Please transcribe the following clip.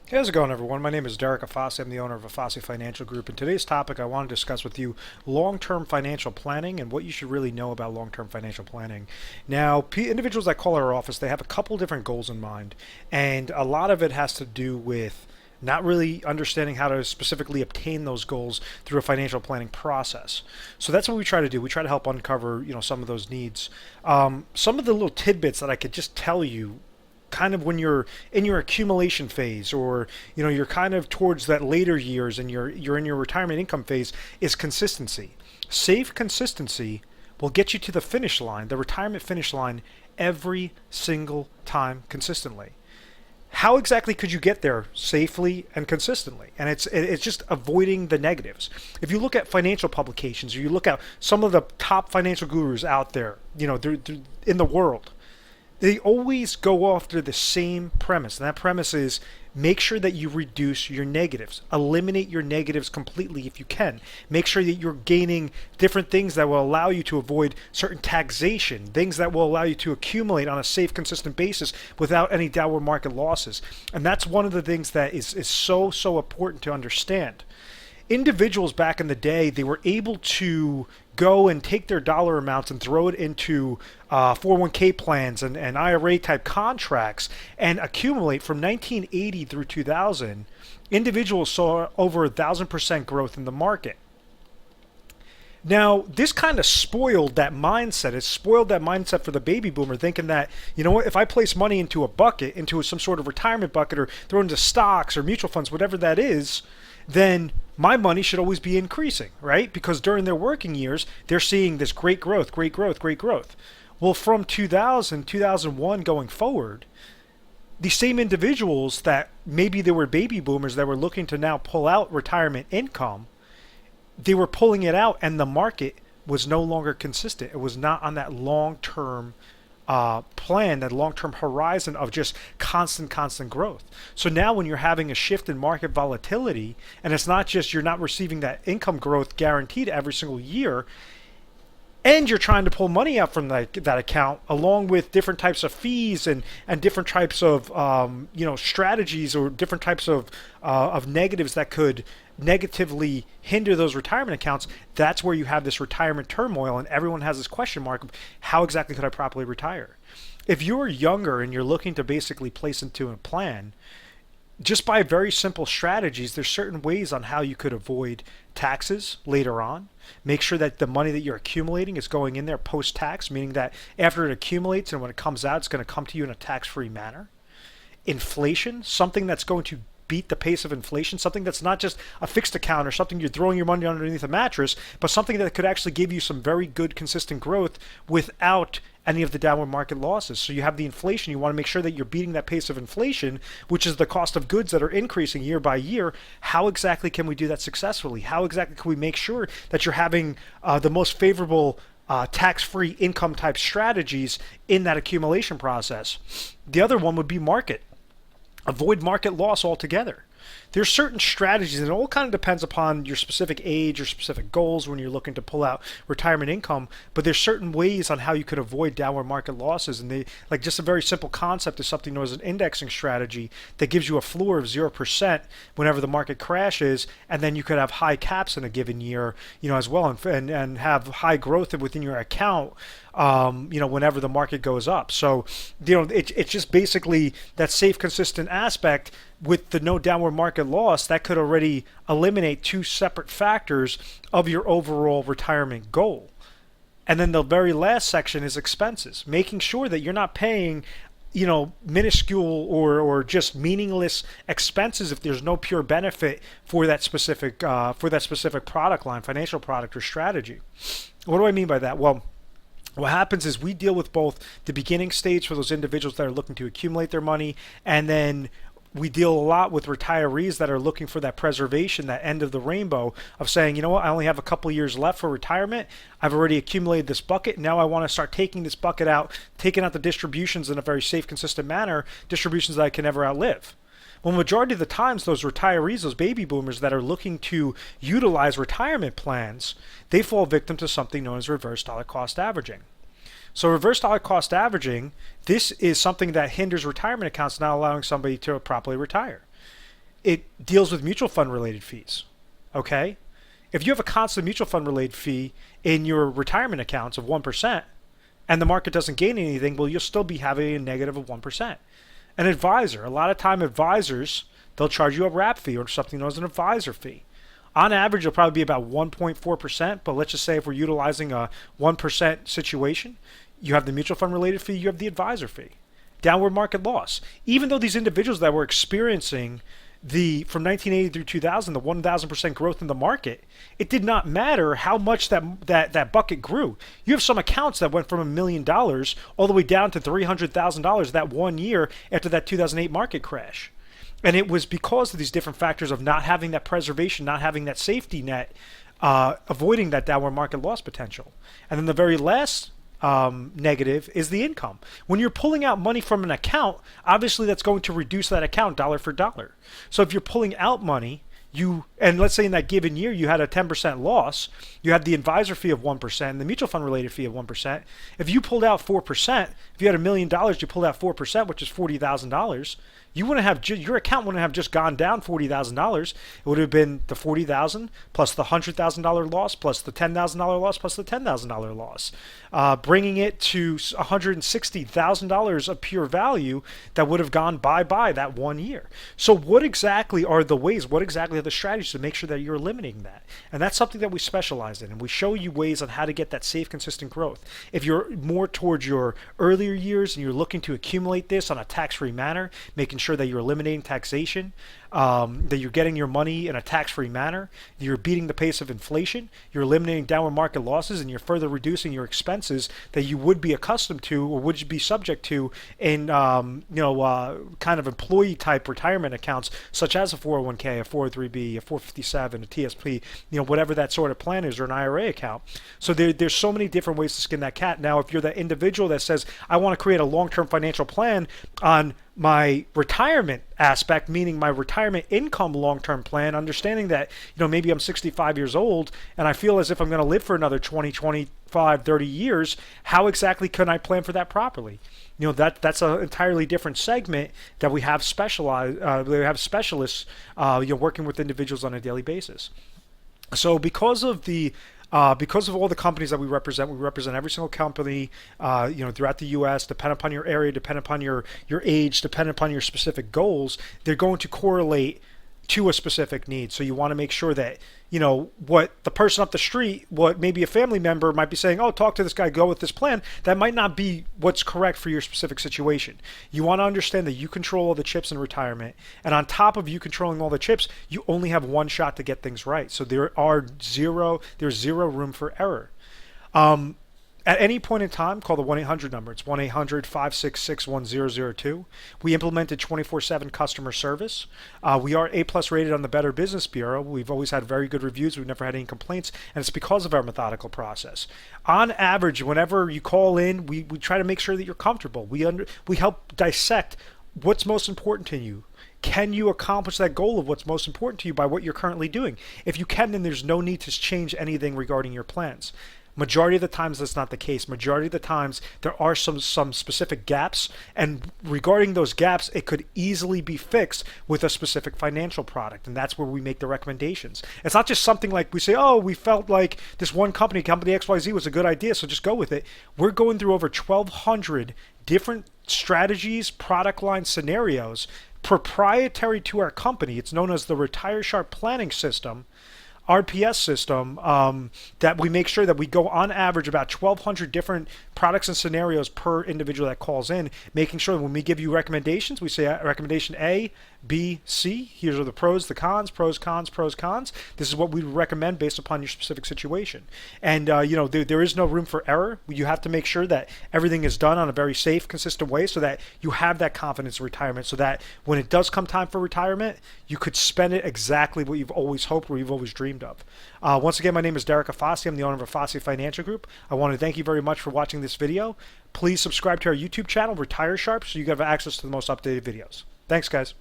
Hey, how's it going, everyone? My name is Derek Afasi. I'm the owner of Afasi Financial Group. And today's topic, I want to discuss with you long-term financial planning and what you should really know about long-term financial planning. Now, individuals that call our office, they have a couple different goals in mind, and a lot of it has to do with not really understanding how to specifically obtain those goals through a financial planning process. So that's what we try to do. We try to help uncover, some of those needs. Some of the little tidbits that I could just tell you kind of when you're in your accumulation phase, or you're kind of towards that later years and you're in your retirement income phase, is consistency. Safe consistency will get you to the finish line, the retirement finish line, every single time consistently. How exactly could you get there safely and consistently? And it's just avoiding the negatives. If you look at financial publications, or you look at some of the top financial gurus out there, they're in the world, they always go after the same premise. And that premise is make sure that you reduce your negatives. Eliminate your negatives completely if you can. Make sure that you're gaining different things that will allow you to avoid certain taxation, things that will allow you to accumulate on a safe, consistent basis without any downward market losses. And that's one of the things that is so important to understand. Individuals back in the day, they were able to go and take their dollar amounts and throw it into 401k plans and IRA type contracts and accumulate. From 1980 through 2000, individuals saw over 1,000% growth in the market. Now, this kind of spoiled that mindset. It spoiled that mindset for the baby boomer, thinking that, if I place money into a bucket, into some sort of retirement bucket, or throw it into stocks or mutual funds, whatever that is, then my money should always be increasing, right? Because during their working years, they're seeing this great growth, great growth, great growth. Well, from 2000, 2001 going forward, the same individuals that maybe they were baby boomers that were looking to now pull out retirement income, they were pulling it out, and the market was no longer consistent. It was not on that long-term plan, that long-term horizon of just constant growth. So now when you're having a shift in market volatility, and it's not just you're not receiving that income growth guaranteed every single year, and you're trying to pull money out from that account, along with different types of fees and different types of strategies, or different types of negatives that could negatively hinder those retirement accounts. That's where you have this retirement turmoil, and everyone has this question mark of how exactly could I properly retire. If you're younger and you're looking to basically place into a plan, just by very simple strategies, there's certain ways on how you could avoid taxes later on. Make sure that the money that you're accumulating is going in there post-tax, meaning that after it accumulates and when it comes out, it's going to come to you in a tax-free manner. Inflation, something that's going to beat the pace of inflation, something that's not just a fixed account or something you're throwing your money underneath a mattress, but something that could actually give you some very good consistent growth without any of the downward market losses. So you have the inflation. You want to make sure that you're beating that pace of inflation, which is the cost of goods that are increasing year by year. How exactly can we do that successfully? How exactly can we make sure that you're having the most favorable tax-free income type strategies in that accumulation process? The other one would be market. Avoid market loss altogether. There's certain strategies, and it all kind of depends upon your specific age or specific goals when you're looking to pull out retirement income, but there's certain ways on how you could avoid downward market losses. And like just a very simple concept is something known as an indexing strategy that gives you a floor of 0% whenever the market crashes, and then you could have high caps in a given year, as well, and have high growth within your account, whenever the market goes up. So, it's just basically that safe, consistent aspect with the no downward market loss that could already eliminate two separate factors of your overall retirement goal. And then the very last section is expenses, making sure that you're not paying minuscule or just meaningless expenses if there's no pure benefit for that specific product line, financial product or strategy. What do I mean by that? Well, what happens is we deal with both the beginning stage for those individuals that are looking to accumulate their money, and then we deal a lot with retirees that are looking for that preservation, that end of the rainbow of saying, you know what, I only have a couple years left for retirement. I've already accumulated this bucket. Now I want to start taking this bucket out, taking out the distributions in a very safe, consistent manner, distributions that I can never outlive. Well, majority of the times, those retirees, those baby boomers that are looking to utilize retirement plans, they fall victim to something known as reverse dollar cost averaging. So reverse dollar cost averaging, this is something that hinders retirement accounts, not allowing somebody to properly retire. it deals with mutual fund related fees. Okay? If you have a constant mutual fund related fee in your retirement accounts of 1% and the market doesn't gain anything, well, you'll still be having a negative of 1%. An advisor, a lot of time advisors, they'll charge you a wrap fee or something known as an advisor fee. On average, it'll probably be about 1.4%, but let's just say if we're utilizing a 1% situation, you have the mutual fund related fee, you have the advisor fee. Downward market loss. Even though these individuals that were experiencing from 1980 through 2000, the 1,000% growth in the market, it did not matter how much that bucket grew. You have some accounts that went from $1 million all the way down to $300,000 that 1 year after that 2008 market crash. And it was because of these different factors of not having that preservation, not having that safety net, avoiding that downward market loss potential. And then the very last negative is the income. When you're pulling out money from an account, obviously that's going to reduce that account dollar for dollar. So if you're pulling out money, and let's say in that given year you had a 10% loss, you had the advisor fee of 1%, and the mutual fund related fee of 1%. If you pulled out 4%, if you had $1 million, you pulled out 4%, which is $40,000. You wouldn't have your account wouldn't have just gone down $40,000. It would have been the $40,000 plus the $100,000 loss plus the $10,000 loss plus the $10,000 loss, bringing it to $160,000 of pure value that would have gone bye-bye that 1 year. So what exactly are the ways? What exactly are the strategies to make sure that you're eliminating that? And that's something that we specialize in, and we show you ways on how to get that safe, consistent growth. If you're more towards your earlier years and you're looking to accumulate this on a tax-free manner, making sure that you're eliminating taxation, that you're getting your money in a tax-free manner, you're beating the pace of inflation, you're eliminating downward market losses, and you're further reducing your expenses that you would be accustomed to or would be subject to in kind of employee type retirement accounts such as a 401k, a 403b, a 457, a TSP, whatever that sort of plan is, or an IRA account. So there's so many different ways to skin that cat. Now, if you're that individual that says, I want to create a long-term financial plan on my retirement aspect, meaning my retirement income long-term plan, understanding that, maybe I'm 65 years old and I feel as if I'm going to live for another 20, 25, 30 years, how exactly can I plan for that properly? That's an entirely different segment that we have specialists, working with individuals on a daily basis. So because of all the companies that we represent every single company, throughout the U.S. Depending upon your area, depending upon your age, depending upon your specific goals, they're going to correlate to a specific need. So you want to make sure that, what the person up the street, what maybe a family member might be saying, oh, talk to this guy, go with this plan, that might not be what's correct for your specific situation. You want to understand that you control all the chips in retirement. And on top of you controlling all the chips, you only have one shot to get things right. So there's zero room for error. At any point in time, call the 1-800 number. It's 1-800-566-1002. We implemented 24/7 customer service. We are A+ rated on the Better Business Bureau. We've always had very good reviews. We've never had any complaints, and it's because of our methodical process. On average, whenever you call in, we try to make sure that you're comfortable. We help dissect what's most important to you. Can you accomplish that goal of what's most important to you by what you're currently doing? If you can, then there's no need to change anything regarding your plans. Majority of the times that's not the case. Majority of the times there are some specific gaps, and regarding those gaps, it could easily be fixed with a specific financial product, and that's where we make the recommendations. It's not just something like we say, oh, we felt like this one company XYZ was a good idea, so just go with it. We're going through over 1,200 different strategies, product line scenarios, proprietary to our company. It's known as the Retire Sharp Planning System, RPS system, that we make sure that we go on average about 1,200 different products and scenarios per individual that calls in, making sure that when we give you recommendations, we say recommendation A, B, C. Here are the pros, the cons, pros, cons, pros, cons. This is what we recommend based upon your specific situation. And, there is no room for error. You have to make sure that everything is done on a very safe, consistent way so that you have that confidence in retirement, so that when it does come time for retirement, you could spend it exactly what you've always hoped or you've always dreamed of. Once again, my name is Derek Afasi. I'm the owner of Afasi Financial Group. I want to thank you very much for watching this video. Please subscribe to our YouTube channel, Retire Sharp, so you have access to the most updated videos. Thanks, guys.